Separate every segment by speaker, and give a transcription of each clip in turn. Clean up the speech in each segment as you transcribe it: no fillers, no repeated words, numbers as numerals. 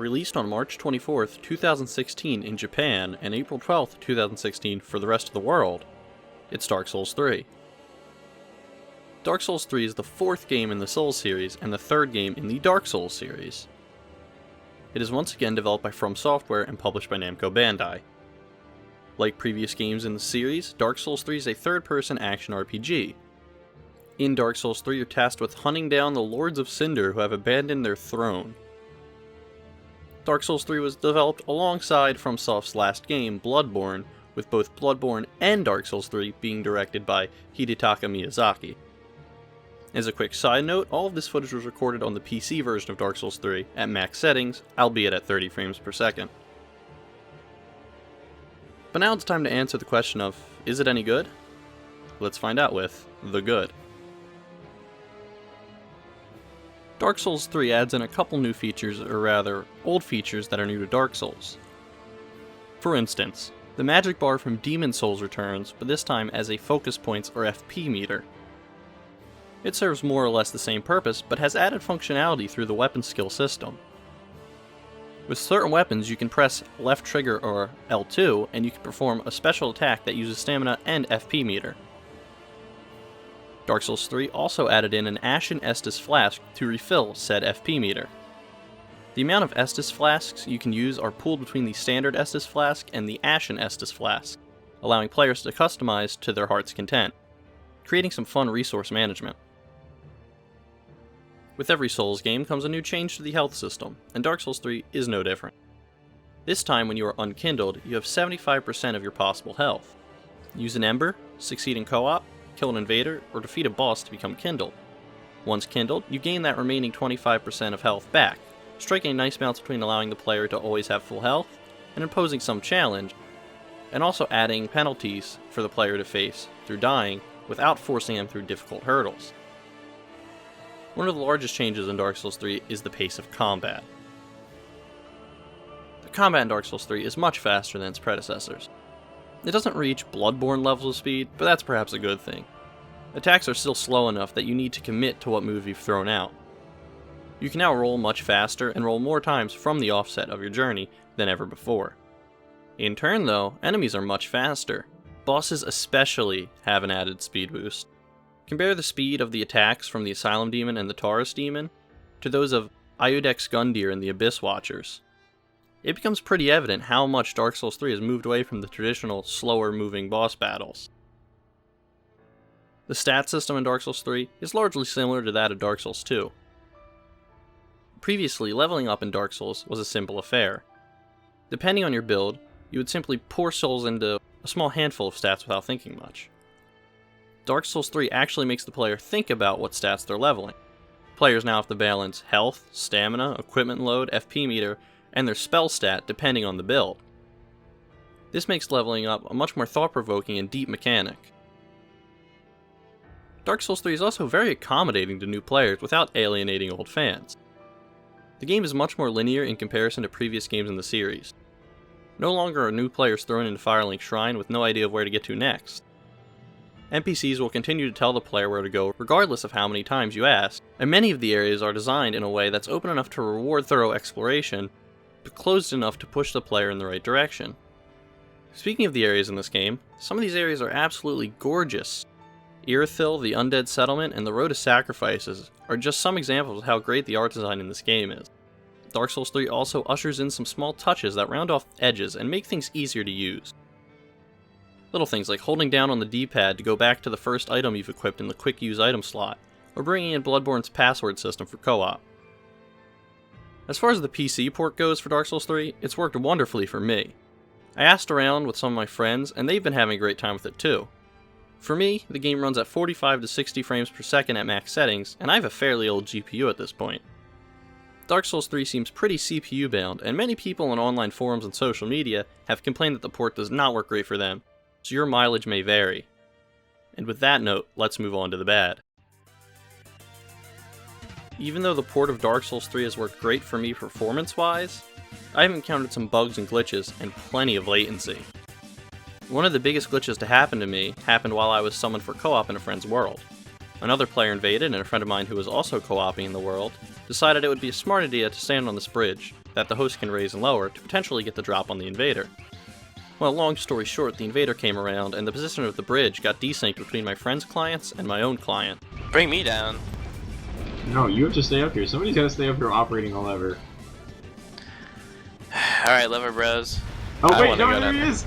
Speaker 1: released on March 24th, 2016 in Japan and April 12th, 2016 for the rest of the world, it's Dark Souls 3. Dark Souls 3 is the fourth game in the Souls series and the third game in the Dark Souls series. It is once again developed by From Software and published by Namco Bandai. Like previous games in the series, Dark Souls 3 is a third-person action RPG. In Dark Souls 3, you're tasked with hunting down the Lords of Cinder who have abandoned their throne. Dark Souls 3 was developed alongside FromSoft's last game, Bloodborne, with both Bloodborne and Dark Souls 3 being directed by Hidetaka Miyazaki. As a quick side note, all of this footage was recorded on the PC version of Dark Souls 3 at max settings, albeit at 30 frames per second. But now it's time to answer the question of, is it any good? Let's find out with The Good. Dark Souls 3 adds in a couple new features, or rather, old features that are new to Dark Souls. For instance, the magic bar from Demon Souls returns, but this time as a focus points or FP meter. It serves more or less the same purpose, but has added functionality through the weapon skill system. With certain weapons, you can press left trigger or L2, and you can perform a special attack that uses stamina and FP meter. Dark Souls 3 also added in an Ashen Estus flask to refill said FP meter. The amount of Estus flasks you can use are pooled between the standard Estus flask and the Ashen Estus flask, allowing players to customize to their heart's content, creating some fun resource management. With every Souls game comes a new change to the health system, and Dark Souls 3 is no different. This time when you are unkindled, you have 75% of your possible health. Use an Ember, succeed in co-op, kill an invader, or defeat a boss to become kindled. Once kindled, you gain that remaining 25% of health back, striking a nice balance between allowing the player to always have full health, and imposing some challenge, and also adding penalties for the player to face through dying without forcing them through difficult hurdles. One of the largest changes in Dark Souls 3 is the pace of combat. The combat in Dark Souls 3 is much faster than its predecessors. It doesn't reach Bloodborne levels of speed, but that's perhaps a good thing. Attacks are still slow enough that you need to commit to what move you've thrown out. You can now roll much faster and roll more times from the offset of your journey than ever before. In turn though, enemies are much faster. Bosses especially have an added speed boost. Compare the speed of the attacks from the Asylum Demon and the Taurus Demon to those of Iudex Gundyr and the Abyss Watchers. It becomes pretty evident how much Dark Souls 3 has moved away from the traditional, slower moving boss battles. The stat system in Dark Souls 3 is largely similar to that of Dark Souls 2. Previously, leveling up in Dark Souls was a simple affair. Depending on your build, you would simply pour souls into a small handful of stats without thinking much. Dark Souls 3 actually makes the player think about what stats they're leveling. Players now have to balance health, stamina, equipment load, FP meter, and their spell stat depending on the build. This makes leveling up a much more thought-provoking and deep mechanic. Dark Souls 3 is also very accommodating to new players without alienating old fans. The game is much more linear in comparison to previous games in the series. No longer are new players thrown into Firelink Shrine with no idea of where to get to next. NPCs will continue to tell the player where to go regardless of how many times you ask, and many of the areas are designed in a way that's open enough to reward thorough exploration, but closed enough to push the player in the right direction. Speaking of the areas in this game, some of these areas are absolutely gorgeous. Irithyll, the Undead Settlement, and the Road to Sacrifices are just some examples of how great the art design in this game is. Dark Souls 3 also ushers in some small touches that round off edges and make things easier to use. Little things like holding down on the D-pad to go back to the first item you've equipped in the quick use item slot, or bringing in Bloodborne's password system for co-op. As far as the PC port goes for Dark Souls 3, it's worked wonderfully for me. I asked around with some of my friends, and they've been having a great time with it too. For me, the game runs at 45 to 60 frames per second at max settings, and I have a fairly old GPU at this point. Dark Souls 3 seems pretty CPU bound, and many people on online forums and social media have complained that the port does not work great for them, so your mileage may vary. And with that note, let's move on to the bad. Even though the port of Dark Souls 3 has worked great for me performance-wise, I have encountered some bugs and glitches and plenty of latency. One of the biggest glitches to happen to me happened while I was summoned for co-op in a friend's world. Another player invaded, and a friend of mine who was also co-oping in the world decided it would be a smart idea to stand on this bridge, that the host can raise and lower to potentially get the drop on the invader. Well, long story short, the invader came around and the position of the bridge got desynced between my friend's clients and my own client.
Speaker 2: Bring me down.
Speaker 3: No, you have to stay up here. Somebody's got to stay up here operating the lever.
Speaker 2: Alright, lever bros.
Speaker 3: Oh wait, no, there he is!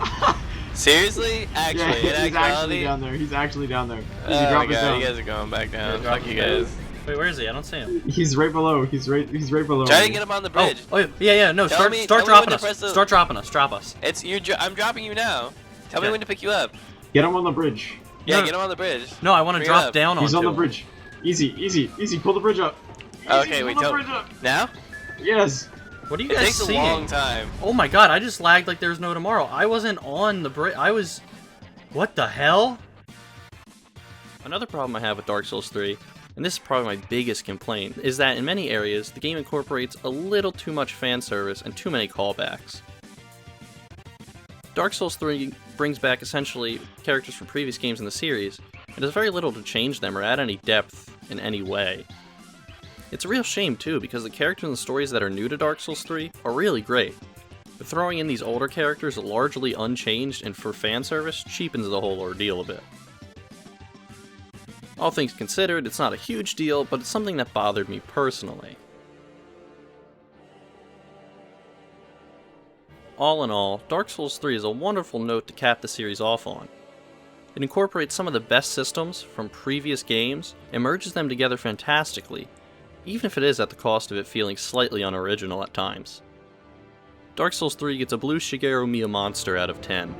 Speaker 2: Seriously? Actually,
Speaker 3: yeah,
Speaker 2: in
Speaker 3: he's actually down there. He's actually down there.
Speaker 2: Oh my god, you guys are going back down.
Speaker 1: Yeah,
Speaker 2: Fuck you guys.
Speaker 1: Wait, where is he? I don't see him.
Speaker 3: He's right below. He's right below.
Speaker 2: Try
Speaker 3: me.
Speaker 2: to get him on the bridge.
Speaker 1: Oh yeah, no, start dropping us. Start dropping us, drop us.
Speaker 2: It's I'm dropping you now. Tell me when to pick you up.
Speaker 3: Get him on the bridge.
Speaker 2: Yeah, get him on the bridge.
Speaker 1: No, I want to drop down on him.
Speaker 3: He's on the bridge. Easy, easy, easy. Pull the bridge up. Easy,
Speaker 2: okay, wait,
Speaker 3: pull the bridge up.
Speaker 2: Now?
Speaker 3: Yes.
Speaker 1: What are you guys seeing?
Speaker 2: It takes a long time.
Speaker 1: Oh my god, I just lagged like there's no tomorrow. I wasn't on the bridge. I was... What the hell? Another problem I have with Dark Souls 3, and this is probably my biggest complaint, is that in many areas, the game incorporates a little too much fan service and too many callbacks. Dark Souls 3 brings back essentially characters from previous games in the series, and does very little to change them or add any depth in any way. It's a real shame too, because the characters and the stories that are new to Dark Souls 3 are really great, but throwing in these older characters largely unchanged and for fan service cheapens the whole ordeal a bit. All things considered, it's not a huge deal, but it's something that bothered me personally. All in all, Dark Souls 3 is a wonderful note to cap the series off on. It incorporates some of the best systems from previous games and merges them together fantastically, even if it is at the cost of it feeling slightly unoriginal at times. Dark Souls 3 gets a blue Shigeru Miya monster out of 10.